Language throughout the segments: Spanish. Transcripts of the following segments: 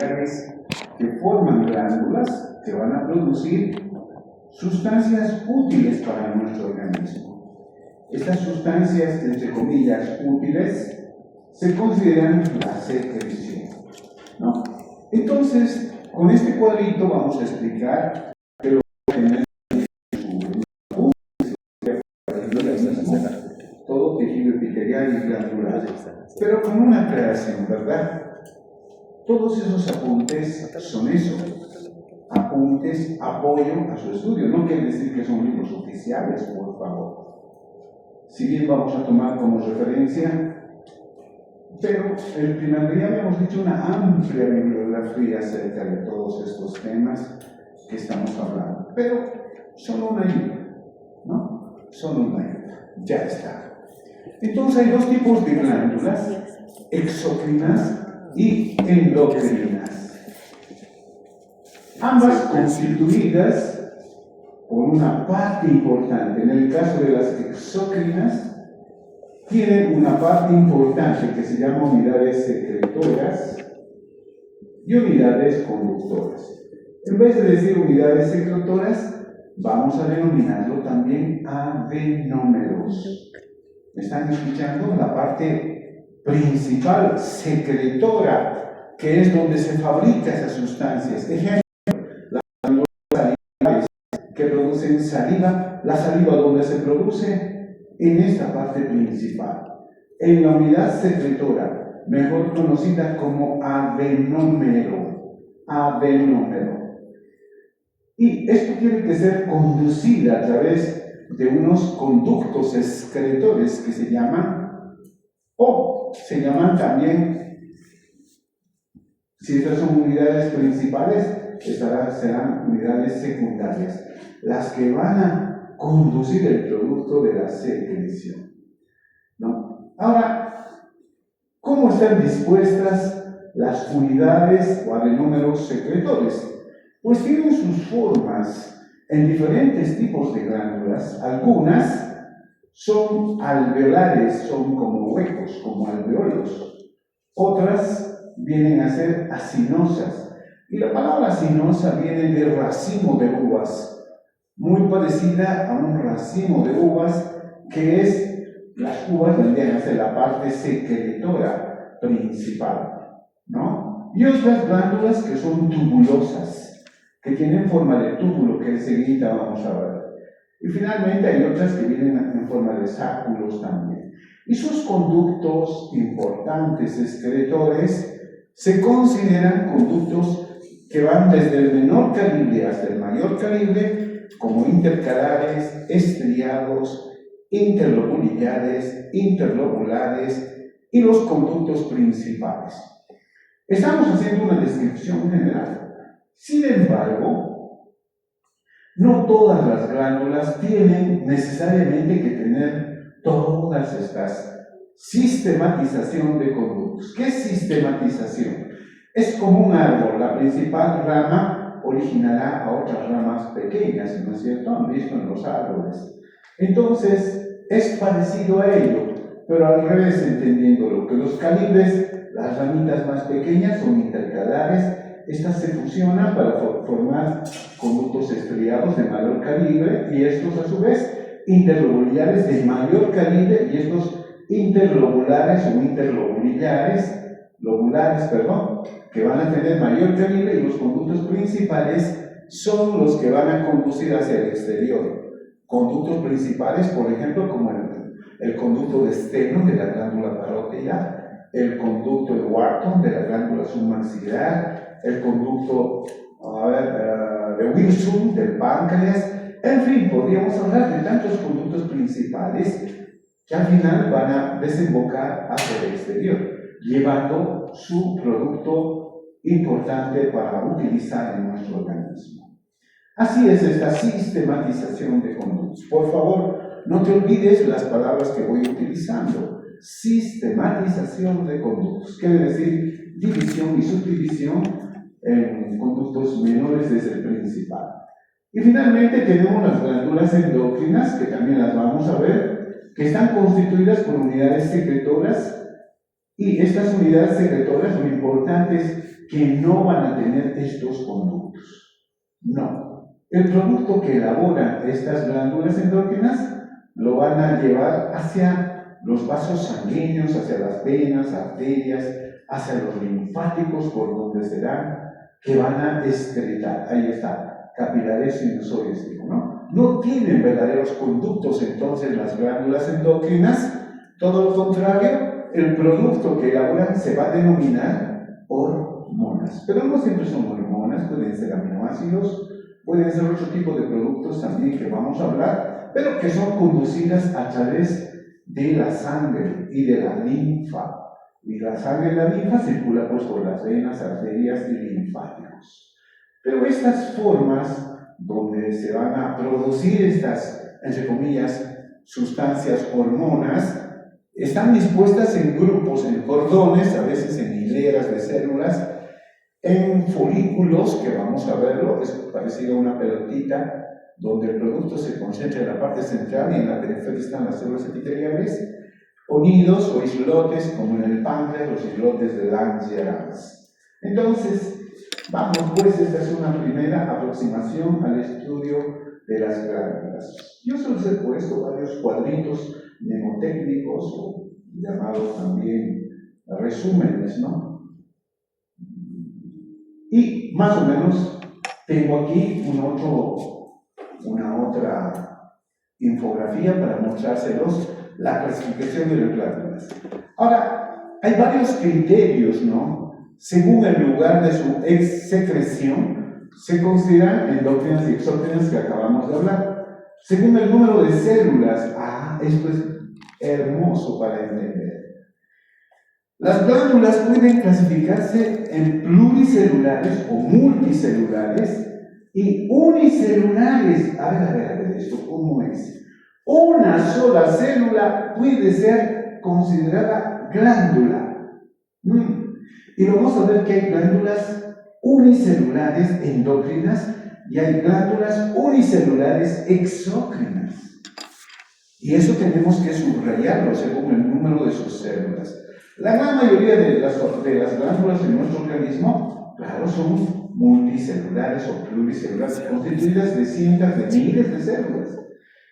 secretariales que forman glándulas que van a producir sustancias útiles para nuestro organismo. Estas sustancias, entre comillas, útiles, se consideran la secreción, ¿no? Entonces, con este cuadrito vamos a explicar que lo que tenemos todo tejido epitelial y glandular, pero con una aclaración, ¿verdad? Todos esos apuntes son eso, apuntes, apoyo a su estudio, no quiere decir que son libros oficiales, por favor. Si bien vamos a tomar como referencia, pero el primer día habíamos dicho una amplia bibliografía acerca de todos estos temas que estamos hablando, pero son una ayuda, ¿no? Son una ayuda, ya está. Entonces hay dos tipos de glándulas, exócrinas y endocrinas, ambas constituidas por una parte importante. En el caso de las exócrinas, tienen una parte importante que se llama unidades secretoras y unidades conductoras. En vez de decir unidades secretoras, vamos a denominarlo también adenómeros. ¿Me están escuchando? La parte principal, secretora, que es donde se fabrican esas sustancias. Ejemplo, las glándulas salivales que producen saliva, la saliva donde se produce en esta parte principal, en la unidad secretora, mejor conocida como adenómero. Adenómero. Y esto tiene que ser conducida a través de unos conductos excretores que se llaman, o se llaman también, si estas son unidades principales, serán unidades secundarias, las que van a conducir el producto de la secreción, ¿no? Ahora, ¿cómo están dispuestas las unidades o adenómeros secretores? Pues tienen sus formas en diferentes tipos de glándulas. Algunas son alveolares, son como huecos, como alveolos. Otras vienen a ser acinosas. Y la palabra acinosa viene de racimo de uvas, muy parecida a un racimo de uvas, que es, las uvas vendrían a ser la parte secretora principal, ¿no? Y otras glándulas que son tubulosas, que tienen forma de túbulo, que enseguida vamos a ver. Y finalmente hay otras que vienen en forma de sáculos también. Y sus conductos importantes excretores se consideran conductos que van desde el menor calibre hasta el mayor calibre, como intercalares, estriados, interlobulillares, interlobulares y los conductos principales. Estamos haciendo una descripción general. Sin embargo, no todas las glándulas tienen necesariamente que tener todas estas sistematización de conductos. ¿Qué es sistematización? Es como un árbol, la principal rama originará a otras ramas pequeñas, ¿no es cierto? Han visto en los árboles. Entonces, es parecido a ello, pero al revés, entendiéndolo, que los calibres, las ramitas más pequeñas son intercalares. Estas se fusionan para formar conductos estriados de mayor calibre y estos a su vez interlobulares de mayor calibre y estos interlobulares o lobulares, que van a tener mayor calibre y los conductos principales son los que van a conducir hacia el exterior. Conductos principales, por ejemplo, como el conducto de Steno de la glándula parótida, el conducto de Wharton de la glándula submaxilar, el conducto de Wilson del páncreas, en fin, podríamos hablar de tantos conductos principales que al final van a desembocar hacia el exterior, llevando su producto importante para utilizar en nuestro organismo. Así es esta sistematización de conductos. Por favor, no te olvides las palabras que voy utilizando. Sistematización de conductos, quiere decir división y subdivisión en conductos menores desde el principal. Y finalmente tenemos las glándulas endócrinas, que también las vamos a ver, que están constituidas por unidades secretoras, y estas unidades secretoras, lo importante es que no van a tener estos conductos. No. El producto que elaboran estas glándulas endócrinas lo van a llevar hacia los vasos sanguíneos, hacia las venas, arterias, hacia los linfáticos, por donde serán, que van a excretar. Ahí está, capilares sinusoides, digo, ¿no? No tienen verdaderos conductos entonces las glándulas endócrinas, todo lo contrario, el producto que elaboran se va a denominar hormonas. Pero no siempre son hormonas, pueden ser aminoácidos, pueden ser otro tipo de productos también que vamos a hablar, pero que son conducidas a través de la sangre y de la linfa. Y la sangre y la linfa circula pues por las venas, arterias y linfáticos. Pero estas formas donde se van a producir estas, entre comillas, sustancias hormonas, están dispuestas en grupos, en cordones, a veces en hileras de células, en folículos, que vamos a verlo, es parecido a una pelotita, donde el producto se concentra en la parte central y en la periferia están las células epiteliales, o nidos o islotes, como en el páncreas, los islotes de Langerhans. Entonces, vamos pues, esta es una primera aproximación al estudio de las glándulas. Yo solo he puesto varios cuadritos mnemotécnicos, o llamados también resúmenes, ¿no? Y más o menos tengo aquí una otra infografía para mostrárselos la clasificación de las glándulas. Ahora, hay varios criterios, ¿no? Según el lugar de su secreción, se consideran endócrinas y exócrinas que acabamos de hablar. Según el número de células, esto es hermoso para entender. Las glándulas pueden clasificarse en pluricelulares o multicelulares y unicelulares. A ver, ¿esto cómo es? Una sola célula puede ser considerada glándula. Y vamos a ver que hay glándulas unicelulares endócrinas y hay glándulas unicelulares exócrinas. Y eso tenemos que subrayarlo según el número de sus células. La gran mayoría de las glándulas en nuestro organismo, claro, son multicelulares o pluricelulares, constituidas de cientos de miles de células.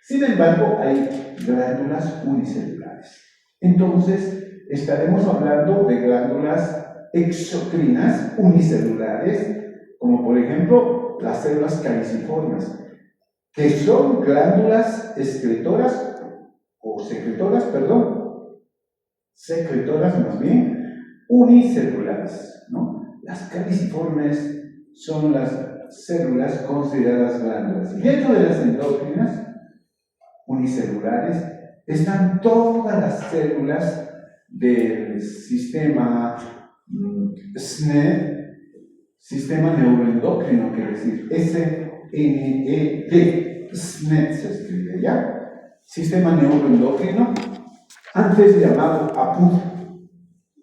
Sin embargo, hay glándulas unicelulares. Entonces, estaremos hablando de glándulas exocrinas unicelulares, como por ejemplo las células caliciformes, que son glándulas secretoras más bien, unicelulares, ¿no? Las caliciformes son las células consideradas glándulas. Y dentro de las endócrinas unicelulares están todas las células del sistema SNED, sistema neuroendocrino, quiere decir SNED, SNED se escribe, ¿ya? Sistema neuroendocrino, antes llamado APU,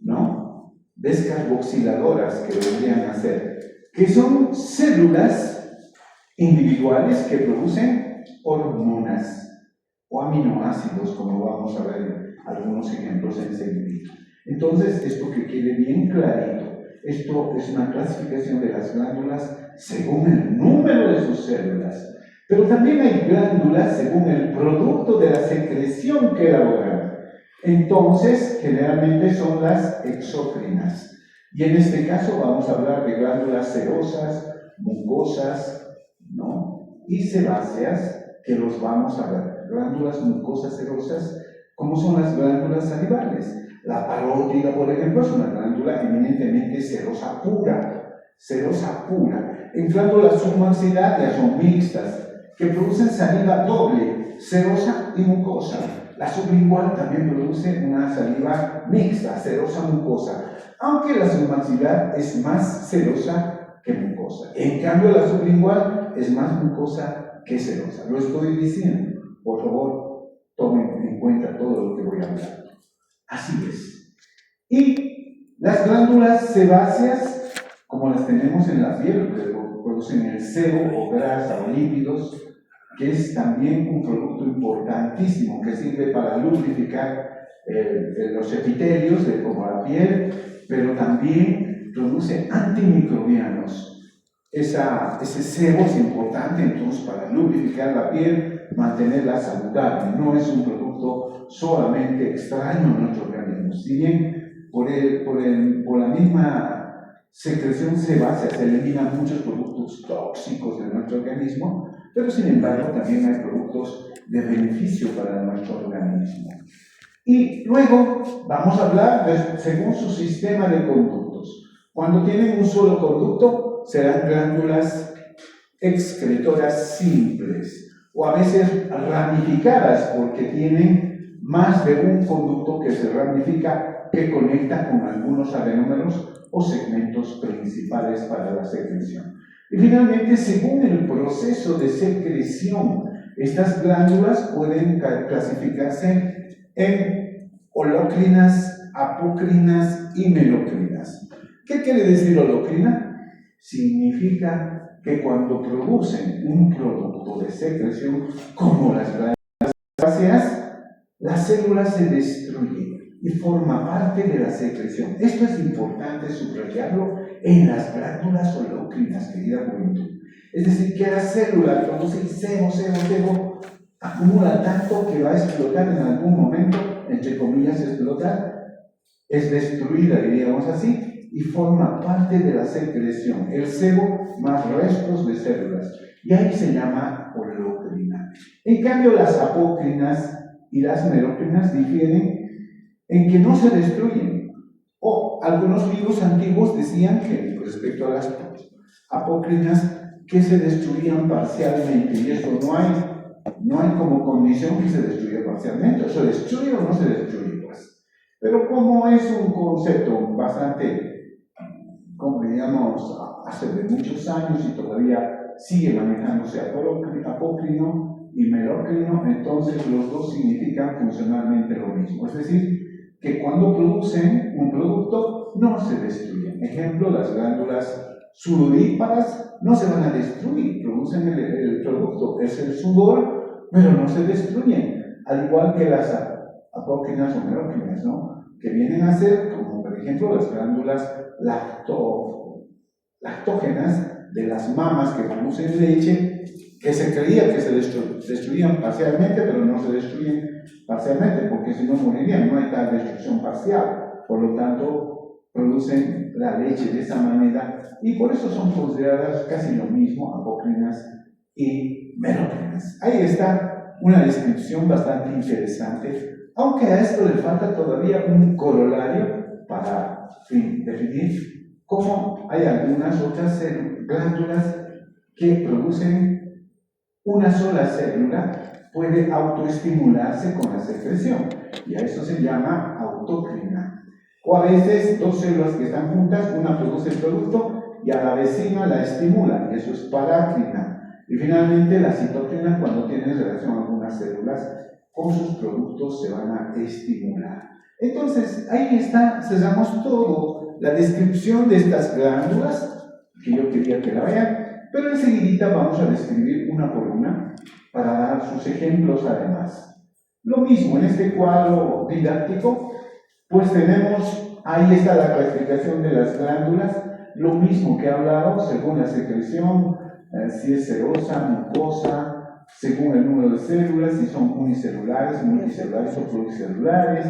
¿no? Descarboxiladoras que vendrían a ser, que son células individuales que producen hormonas o aminoácidos, como vamos a ver algunos ejemplos enseguida. Entonces, esto que quede bien clarito, esto es una clasificación de las glándulas según el número de sus células. Pero también hay glándulas según el producto de la secreción que elaboran. Entonces, generalmente son las exócrinas. Y en este caso vamos a hablar de glándulas serosas, mucosas, ¿no? Y sebáceas, que los vamos a ver. Glándulas mucosas serosas, como son las glándulas salivales. La parótida, por ejemplo, es una glándula eminentemente serosa pura. Serosa pura. En glándulas submaxilarias son mixtas, que producen saliva doble, serosa y mucosa. La sublingual también produce una saliva mixta, serosa mucosa, aunque la submaxilar es más serosa que mucosa. En cambio, la sublingual es más mucosa que serosa. Lo estoy diciendo. Por favor, tomen en cuenta todo lo que voy a hablar. Así es. Y las glándulas sebáceas, como las tenemos en la piel, producen el sebo o grasa o lípidos, que es también un producto importantísimo que sirve para lubrificar los epitelios como la piel, pero también produce antimicrobianos. Ese sebo es importante entonces para lubrificar la piel, mantenerla saludable. No es un producto solamente extraño a nuestro organismo. Si bien por la misma secreción sebácea se eliminan muchos productos tóxicos de nuestro organismo, pero sin embargo también hay productos de beneficio para nuestro organismo. Y luego vamos a hablar según su sistema de conductos. Cuando tienen un solo conducto, serán glándulas excretoras simples o a veces ramificadas porque tienen más de un conducto que se ramifica, que conecta con algunos adenómeros o segmentos principales para la secreción. Y finalmente, según el proceso de secreción, estas glándulas pueden clasificarse en holocrinas, apocrinas y melocrinas. ¿Qué quiere decir holocrina? Significa que cuando producen un producto de secreción, como las glándulas sebáceas, las células se destruyen y forma parte de la secreción. Esto es importante subrayarlo en las glándulas holocrinas, querida juventud. Es decir, que la célula produce sebo, acumula tanto que va a explotar en algún momento, entre comillas explotar, es destruida, diríamos así, y forma parte de la secreción, el sebo más restos de células, y ahí se llama holocrina. En cambio, las apocrinas y las melocrinas difieren en que no se destruyen, o algunos libros antiguos decían que respecto a las apocrinas que se destruían parcialmente, y eso no hay como condición que se destruya parcialmente, o se destruye o no se destruye, pues. Pero como es un concepto bastante, como diríamos, hace de muchos años y todavía sigue manejándose apócrino y melocrino, entonces los dos significan funcionalmente lo mismo. Es decir, que cuando producen un producto no se destruyen. Ejemplo, las glándulas sudoríparas no se van a destruir, producen el producto, es el sudor, pero no se destruyen, al igual que las apócrinas o melocrinas, ¿no? Que vienen a ser, como por ejemplo, las glándulas lactógenas de las mamas que producen leche, que se creía que se destruían parcialmente, pero no se destruyen parcialmente, porque si no morirían, no hay tal destrucción parcial. Por lo tanto, producen la leche de esa manera y por eso son consideradas casi lo mismo, apócrinas y melocrinas. Ahí está una descripción bastante interesante, aunque a esto le falta todavía un corolario para definir cómo hay algunas otras glándulas que producen una sola célula, puede autoestimularse con la secreción, y a eso se llama autocrina. O a veces dos células que están juntas, una produce el producto y a la vecina la estimula, y eso es paracrina. Y finalmente la citocrina, cuando tiene relación a algunas células, con sus productos se van a estimular. Entonces, ahí está, cerramos todo, la descripción de estas glándulas, que yo quería que la vean, pero enseguida vamos a describir una por una para dar sus ejemplos además. Lo mismo en este cuadro didáctico, pues tenemos, ahí está la clasificación de las glándulas, lo mismo que he hablado según la secreción, si es serosa, mucosa, según el número de células, si son unicelulares, multicelulares o pluricelulares,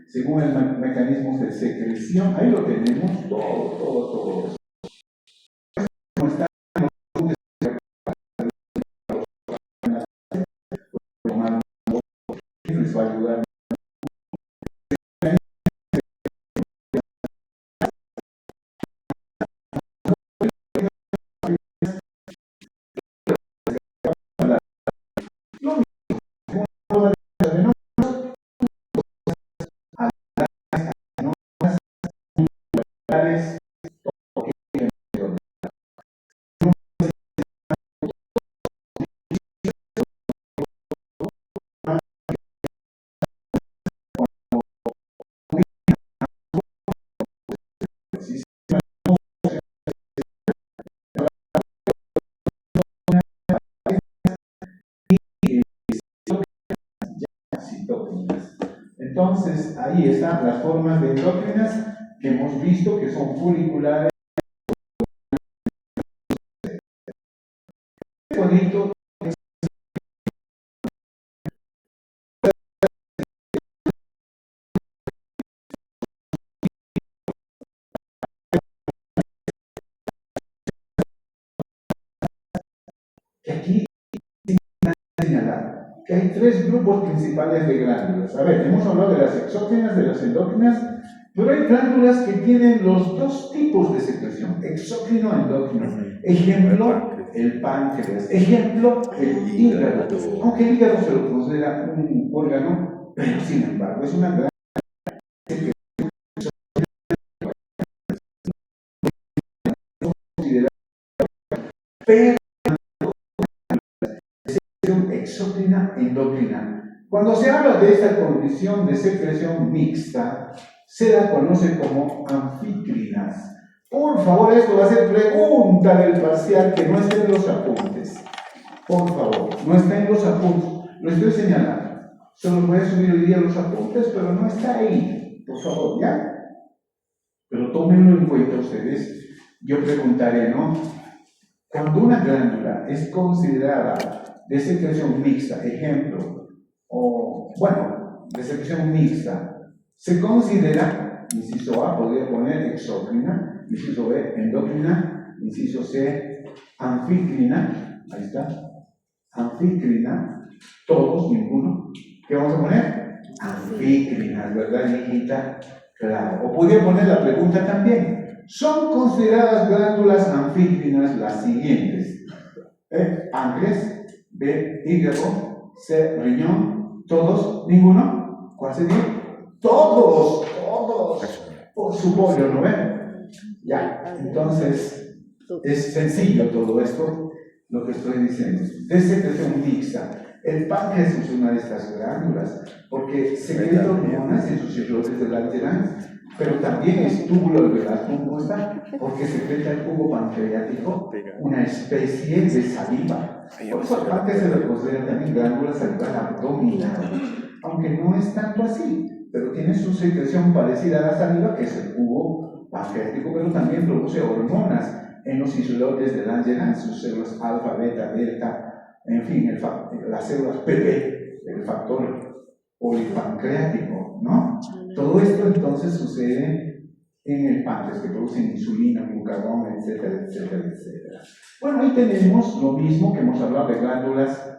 según el mecanismo de secreción, ahí lo tenemos todo. Les va a ayudar. Entonces, ahí están las formas de endócrinas que hemos visto que son foliculares. Bonito. Que aquí señalar que hay tres grupos principales de glándulas. A ver, hemos hablado de las exógenas, de las endógenas, pero hay glándulas que tienen los dos tipos de secreción, exógeno y endógeno. Ejemplo, el páncreas. Ejemplo, el hígado. Aunque el hígado se lo considera un órgano, pero sin embargo es una gran pero exógena endógena. Cuando se habla de esta condición de secreción mixta, se la conoce como anficrinas. Por favor, esto va a ser pregunta del parcial que no está en los apuntes. Por favor, no está en los apuntes. Lo estoy señalando. Solo voy a subir hoy día los apuntes, pero no está ahí. Por favor, ¿ya? Pero tómenlo en cuenta ustedes. Yo preguntaré, ¿no? Cuando una glándula es considerada de secreción mixta, ejemplo, o, bueno, de secreción mixta, se considera, inciso A, podría poner exócrina, inciso B, endócrina, inciso C, anficrina, ahí está, anficrina, todos, ninguno. ¿Qué vamos a poner? Anficrinas, ¿verdad, hijita? Claro. O podría poner la pregunta también. Son consideradas glándulas anficrinas las siguientes: páncreas, B, hígado, C, riñón, todos, ninguno. ¿Cuál sería? Todos, todos. Por su pollo, ¿no ven? Ya, entonces es sencillo todo esto, lo que estoy diciendo. De secreción mixta. El páncreas es una de estas glándulas, porque secreta hormonas en sus islotes de Langerhans, pero también es túbulo alveolar, ¿cómo está? Porque secreta el jugo pancreático, una especie de saliva. Por eso al páncreas se le considera también glándula salival abdominal, aunque no es tanto así, pero tiene su secreción parecida a la saliva, que es el jugo pancreático, pero también produce hormonas en los islotes de Langerhans, sus células alfa, beta, delta, en fin, las células PP, el factor polipancreático, ¿no? Todo esto entonces sucede en el páncreas, que produce insulina, glucagón, etcétera, etcétera, etcétera. Bueno, ahí tenemos lo mismo que hemos hablado de glándulas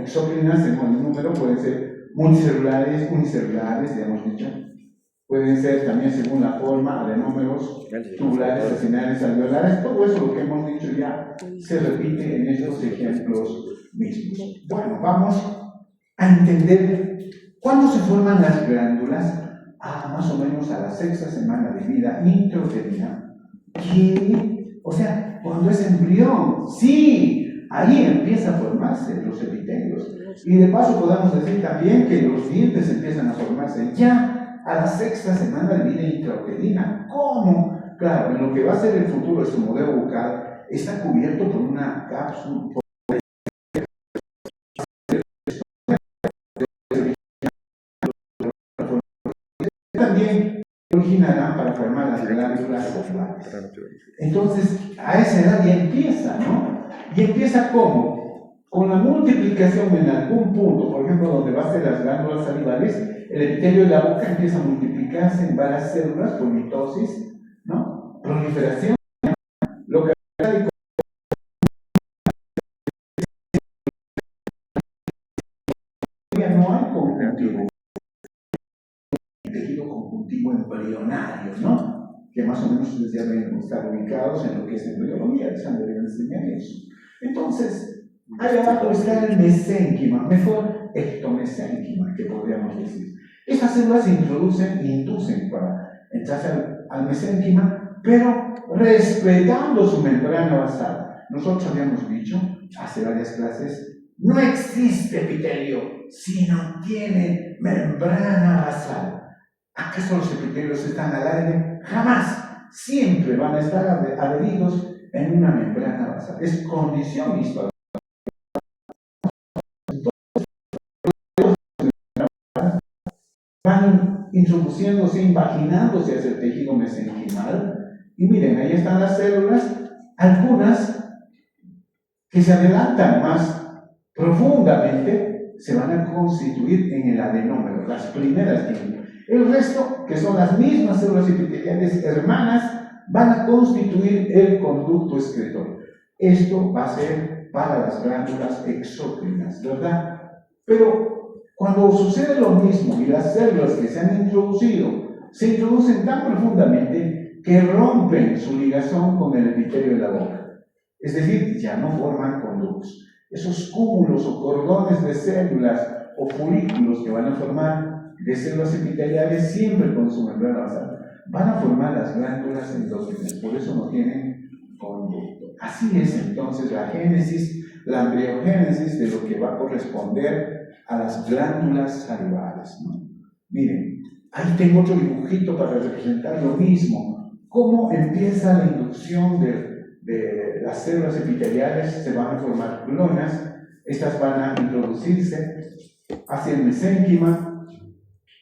exócrinas, según el número, pueden ser multicelulares, unicelulares, ya hemos dicho. Pueden ser también según la forma, adenómeros, tubulares, acinares, alveolares. Todo eso lo que hemos dicho ya se repite en estos ejemplos mismos. Bueno, vamos a entender cuándo se forman las glándulas. Más o menos a la sexta semana de vida intrauterina. O sea, cuando es embrión. Sí, ahí empieza a formarse los epitelios. Y de paso podemos decir también que los dientes empiezan a formarse ya a la sexta semana de vida intrauterina. ¿Cómo? Claro, en lo que va a ser el futuro estomodeo bucal está cubierto por una cápsula. También originarán para formar las glándulas oculares. Entonces, a esa edad ya empieza, ¿no? ¿Y empieza cómo? Con la multiplicación en algún punto, por ejemplo, donde va a ser las glándulas salivales, el epitelio de la boca empieza a multiplicarse en varias células por mitosis, ¿no? Proliferación, localidad y no hay conjuntivo, tejido conjuntivo embrionario, ¿no? Que más o menos ustedes ya deben estar ubicados en lo que es embriología, ya deben enseñar eso. Entonces, ahí abajo está el mesénquima, mejor ectomesénquima, que podríamos decir. Estas células se inducen para entrarse al mesénquima, pero respetando su membrana basal. Nosotros habíamos dicho hace varias clases, no existe epitelio si no tiene membrana basal. ¿Acaso los epitelios están al aire? Jamás. Siempre van a estar adheridos en una membrana basal. Es condición histórica. Van introduciéndose, imaginándose hacia el tejido mesenquimal. Y miren, ahí están las células, algunas que se adelantan más profundamente, se van a constituir en el adenómero, las primeras 10. El resto, que son las mismas células epiteliales hermanas, van a constituir el conducto excretor. Esto va a ser para las glándulas exócrinas, ¿verdad? Pero cuando sucede lo mismo y las células que se han introducido se introducen tan profundamente que rompen su ligación con el epitelio de la boca, es decir, ya no forman conductos. Esos cúmulos o cordones de células o folículos que van a formar de células epiteliales siempre con su membrana basal van a formar las glándulas endócrinas, por eso no tienen conducto. Así es entonces la génesis, la embriogénesis de lo que va a corresponder a las glándulas salivales, ¿no? Miren, ahí tengo otro dibujito para representar lo mismo. Cómo empieza la inducción de las células epiteliales. Se van a formar clonas, estas van a introducirse hacia el mesénquima,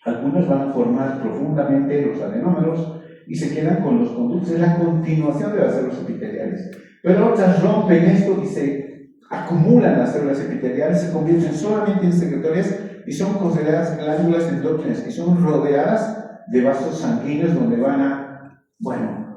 algunas van a formar profundamente los adenómeros y se quedan con los conductos, es la continuación de las células epiteliales. Pero otras rompen esto y se acumulan las células epiteliales, se convierten solamente en secretorias y son consideradas glándulas endócrinas, que son rodeadas de vasos sanguíneos donde van a,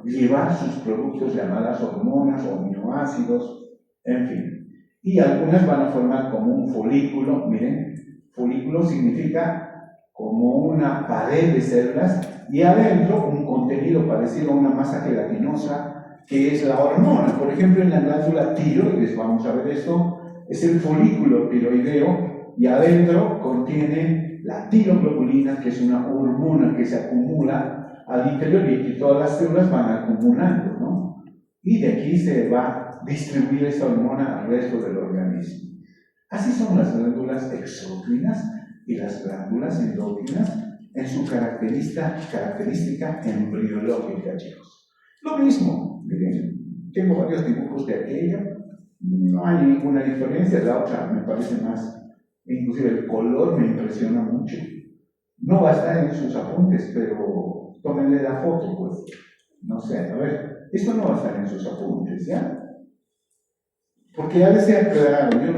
llevar sus productos llamadas hormonas o aminoácidos, en fin. Y algunas van a formar como un folículo, miren, folículo significa como una pared de células y adentro un contenido parecido a una masa gelatinosa que es la hormona. Por ejemplo, en la glándula tiroides, vamos a ver esto, es el folículo tiroideo y adentro contiene la tiroglobulina, que es una hormona que se acumula al interior y que todas las células van acumulando, ¿no? Y de aquí se va a distribuir esta hormona al resto del organismo. Así son las glándulas exócrinas y las glándulas endócrinas en su característica embriológica, chicos. Lo mismo, miren, tengo varios dibujos de aquello, no hay ninguna diferencia, la otra me parece más, inclusive el color me impresiona mucho. No va a estar en sus apuntes, pero tómenle la foto, pues. No sé, a ver, esto no va a estar en sus apuntes, ¿ya? Porque ya les he aclarado, yo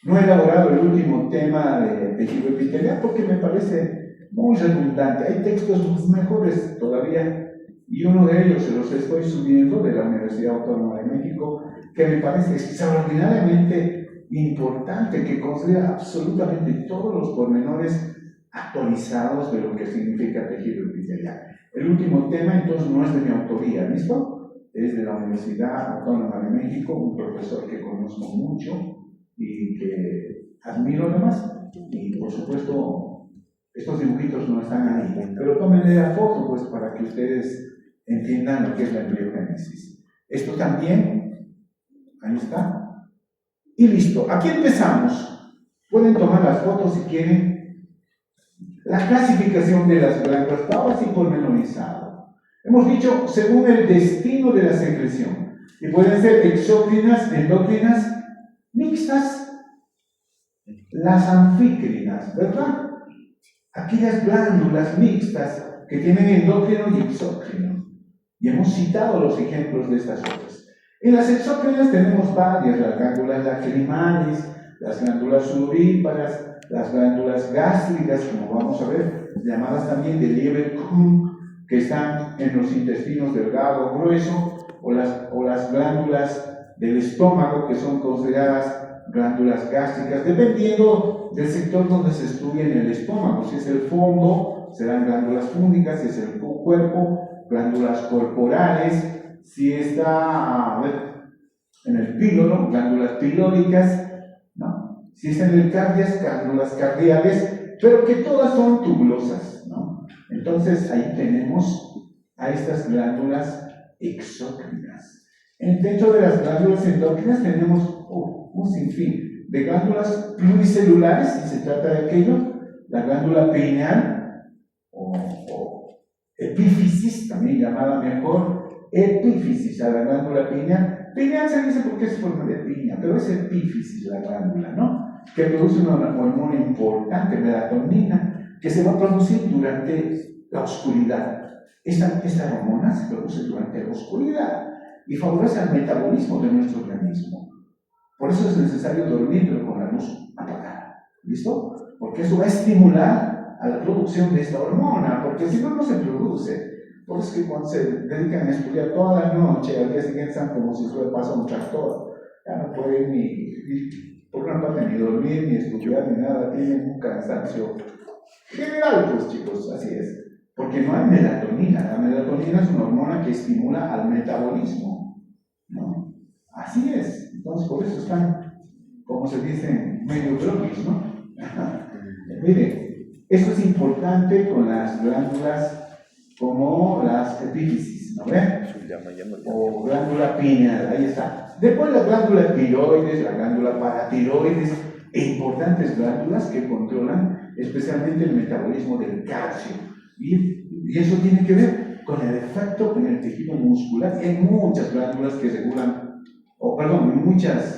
no he elaborado el último tema de tejido epitelial porque me parece muy redundante. Hay textos mejores todavía y uno de ellos se los estoy subiendo de la Universidad Autónoma de México, que me parece extraordinariamente importante, que considera absolutamente todos los pormenores actualizados de lo que significa tejido epitelial. El último tema entonces no es de mi autoría, ¿listo? Es de la Universidad Autónoma de México, un profesor que conozco mucho y que admiro además, y por supuesto estos dibujitos no están ahí, pero tómenle la foto pues para que ustedes entiendan lo que es la embriogénesis. Esto también, ahí está, y listo. Aquí empezamos. Pueden tomar las fotos si quieren. La clasificación de las glándulas estaba así pormenorizado. Hemos dicho según el destino de la secreción, y pueden ser exócrinas, endócrinas, mixtas, las anfícrinas, ¿verdad? Aquellas glándulas mixtas que tienen endócrino y exócrino. Y hemos citado los ejemplos de estas otras. En las exócrinas tenemos varias, las glándulas lacrimales, las glándulas sudoríparas, las glándulas gástricas, como vamos a ver, llamadas también de Lieberkühn, que están en los intestinos delgado o grueso, o las glándulas del estómago, que son consideradas glándulas gástricas, dependiendo del sector donde se estudie en el estómago. Si es el fondo, serán glándulas fúngicas; si es el cuerpo, glándulas corporales; si está en el píloro, glándulas pilóricas, ¿no? Si es en el cardias, glándulas cardiales, pero que todas son tubulosas, ¿no? Entonces ahí tenemos a estas glándulas exócrinas. Dentro de las glándulas endócrinas tenemos un sinfín de glándulas pluricelulares, si se trata de aquello, la glándula pineal o epífisis, también llamada mejor epífisis a la glándula pineal. Pineal se dice porque es forma de piña, pero es epífisis la glándula, ¿no? Que produce una hormona importante, melatonina, que se va a producir durante la oscuridad. Esta hormona se produce durante la oscuridad y favorece el metabolismo de nuestro organismo. Por eso es necesario dormir, pero con la luz apagada. ¿Listo? Porque eso va a estimular a la producción de esta hormona, porque si no, no se produce. Por eso es que cuando se dedican a estudiar toda la noche, al día siguiente están como si se pasa un tractor. Ya no pueden por una parte, ni dormir, ni estudiar, ni nada. Tienen un cansancio general, pues chicos, así es. Porque no hay melatonina. La melatonina es una hormona que estimula al metabolismo, ¿no? Así es. Entonces, por eso están, como se dice, medio groguis, ¿no? Mire, esto es importante con las glándulas como las epífisis, ¿no ven? O glándula pineal, ahí está. Después la glándula tiroides, la glándula paratiroides, e importantes glándulas que controlan especialmente el metabolismo del calcio. Y eso tiene que ver con el efecto en el tejido muscular. Y hay muchas glándulas que regulan,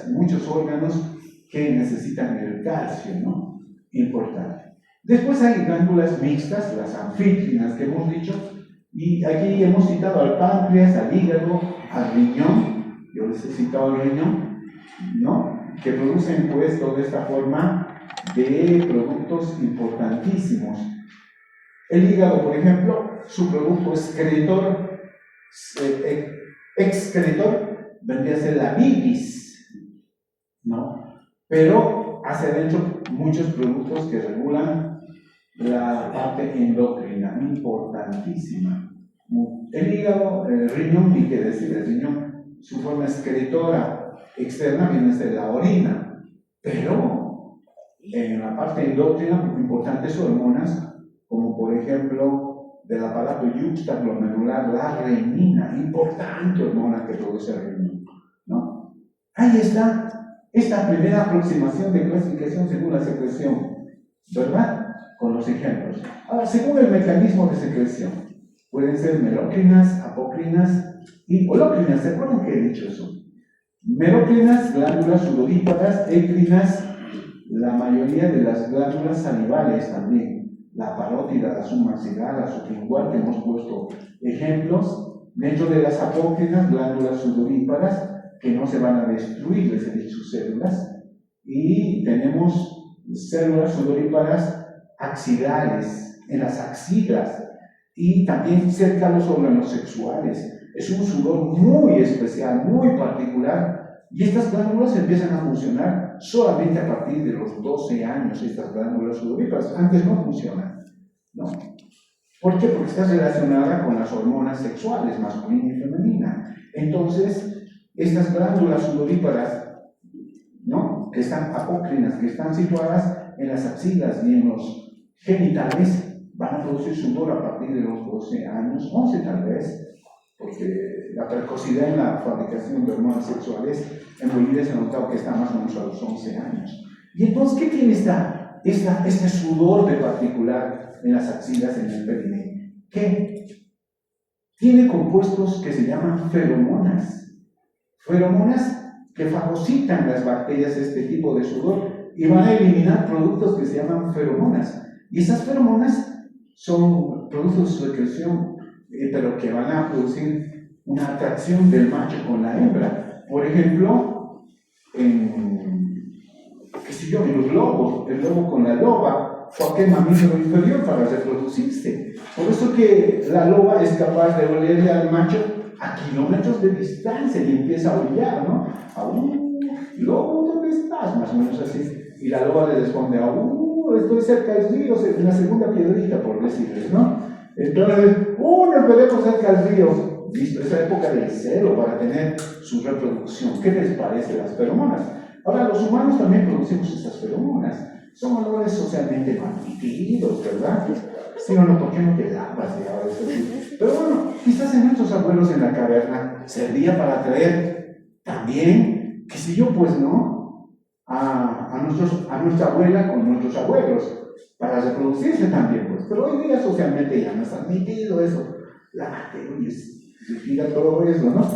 muchos órganos que necesitan el calcio, ¿no? Importante. Después hay glándulas mixtas, las anfítrinas que hemos dicho, y aquí hemos citado al páncreas, al hígado, al riñón. Yo les he citado al riñón, ¿no? Que producen pues toda esta forma de productos importantísimos. El hígado, por ejemplo, su producto excretor vendría a ser la bilis, ¿no? Pero hacia adentro muchos productos que regulan la parte endocrina, importantísima. El hígado, el riñón, ni qué decir, el riñón, su forma excretora externa viene a ser la orina, pero en la parte endocrina, importantes hormonas, como por ejemplo del aparato yuxtaglomerular, la renina, importante hormona que produce el riñón, ¿no? Ahí está esta primera aproximación de clasificación según la secreción, ¿verdad? Con los ejemplos. Ahora, según el mecanismo de secreción, pueden ser merocrinas, apocrinas y holocrinas. ¿Se acuerdan que he dicho eso? Merocrinas, glándulas sudoríparas, écrinas, la mayoría de las glándulas salivales también. La parótida, la submaxilar, la sublingual, que hemos puesto ejemplos. Dentro de las apócrinas, glándulas sudoríparas, que no se van a destruir, les he dicho, sus células. Y tenemos células sudoríparas axilares, en las axilas, y también cerca de los órganos sexuales. Es un sudor muy especial, muy particular, y estas glándulas empiezan a funcionar solamente a partir de los 12 años, estas glándulas sudoríparas. Antes no funcionan, ¿no? ¿Por qué? Porque está relacionada con las hormonas sexuales, masculina y femenina. Entonces, estas glándulas sudoríparas, ¿no?, que están apócrinas, que están situadas en las axilas y en los genitales, van a producir sudor a partir de los 12 años, 11 tal vez, porque la precocidad en la fabricación de hormonas sexuales en Bolivia se ha notado que está más o menos a los 11 años. Y entonces, ¿qué tiene este sudor de particular en las axilas, en el perineo? ¿Qué? Tiene compuestos que se llaman feromonas. Feromonas que fagocitan las bacterias este tipo de sudor y van a eliminar productos que se llaman feromonas. Y esas feromonas son productos de secreción, pero que van a producir una atracción del macho con la hembra. Por ejemplo, en los lobos, el lobo con la loba, cualquier mamífero inferior para reproducirse. Por eso que la loba es capaz de olerle al macho a kilómetros de distancia y empieza a aullar, ¿no? Lobo, ¿dónde estás? Más o menos así. Y la loba le responde, estoy cerca del río, en la segunda piedrita, por decirles, ¿no? Entonces, nos veremos cerca del río. Listo, esa época del celo para tener su reproducción. ¿Qué les parece las feromonas? Ahora, los humanos también producimos estas feromonas. Son olores socialmente admitidos, ¿verdad? Sí o no, ¿por qué no te lavas? Pero bueno, quizás en nuestros abuelos en la caverna servía para atraer también, qué sé yo, pues, ¿no? A nuestra abuela con nuestros abuelos, para reproducirse también, pues. Pero hoy día socialmente ya no está admitido eso. Lávate, oye, respira todo eso, ¿no?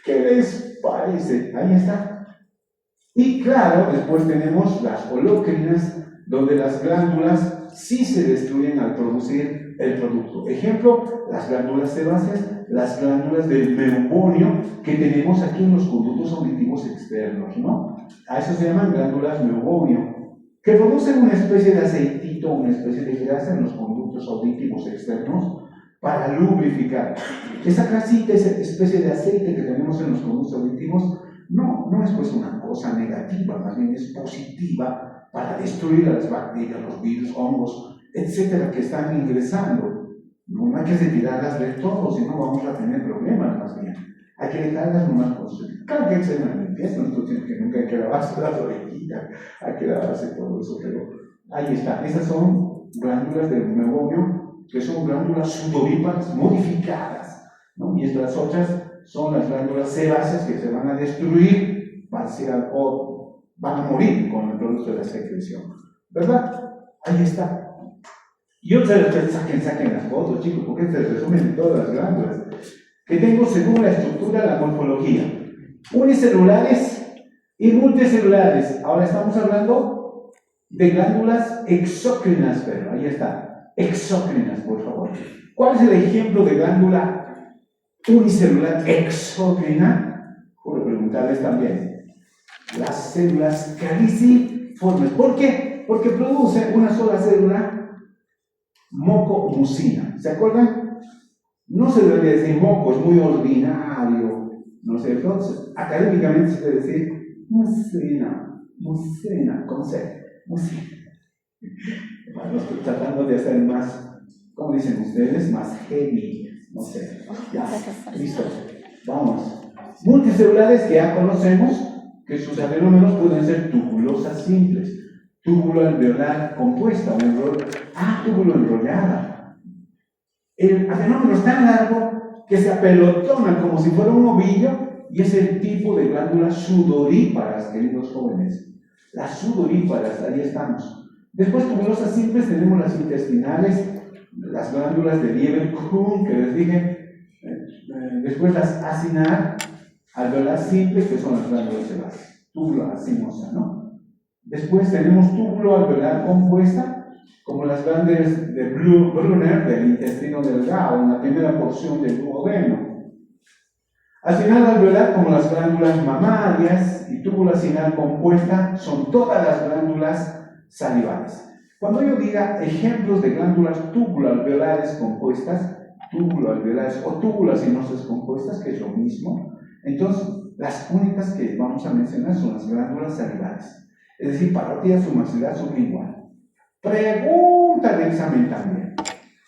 ¿Qué les parece? Ahí está. Y claro, después tenemos las holocrinas, donde las glándulas sí se destruyen al producir el producto. Ejemplo, las glándulas sebáceas, las glándulas del meubonio que tenemos aquí en los conductos auditivos externos, ¿no? A eso se llaman glándulas meubonio, que producen una especie de aceitito, una especie de grasa en los conductos auditivos externos para lubrificar. Esa grasita, esa especie de aceite que tenemos en los conductos auditivos, no es pues una cosa negativa, más bien es positiva para destruir a las bacterias, los virus, hongos, etcétera, que están ingresando. No hay que retirarlas de todo, si no vamos a tener problemas más bien. Hay que dejarlas nomás construir. Claro que hay que hacer una limpieza, no estoy diciendo que nunca hay que lavarse las orejitas, hay que lavarse todo eso, pero ahí está. Estas son glándulas del meubonio, que son glándulas sudoríparas modificadas, ¿no? Y estas otras son las glándulas sebáceas que se van a destruir parcial o van a morir con el producto de la secreción, ¿verdad? Ahí está. Y otra vez saquen las fotos, chicos, porque este es el resumen de todas las glándulas que tengo según la estructura, la morfología. Unicelulares y multicelulares. Ahora estamos hablando de glándulas exócrinas, pero ahí está. Exócrinas, por favor. ¿Cuál es el ejemplo de glándula unicelular exócrina? Puedo preguntarles también. Las células caliciformes. ¿Por qué? Porque produce una sola célula, moco-mucina. ¿Se acuerdan? No se debe decir moco, es muy ordinario, ¿no es cierto? Académicamente se debe decir mucina, con C, mucina. Bueno, estoy tratando de hacer más, ¿cómo dicen ustedes? Más heavy, no sé. Ya, listo. Vamos. Multicelulares que ya conocemos, que sus adenómeros pueden ser tubulosas simples, túbulo alveolar compuesta, túbulo enrollada. El adenómero es tan largo que se apelotona como si fuera un ovillo y es el tipo de glándulas sudoríparas, queridos jóvenes. Las sudoríparas, ahí estamos. Después, tubulosas simples, tenemos las intestinales, las glándulas de Lieberkühn, que les dije. Después las acinar, alveolar simple, que son las glándulas sebáceas. Túbulo acinosa, ¿no? Después tenemos túbulo alveolar compuesta, como las glándulas de Brunner del intestino delgado, en la primera porción del duodeno. Acinal alveolar, como las glándulas mamarias, y túbulo acinal compuesta son todas las glándulas salivales. Cuando yo diga ejemplos de glándulas túbulo-alveolares compuestas, túbulo-alveolares o túbulo-acinosas compuestas, que es lo mismo, entonces las únicas que vamos a mencionar son las glándulas salivales, es decir, parótida submaxilar sublingual. Pregunta de examen también.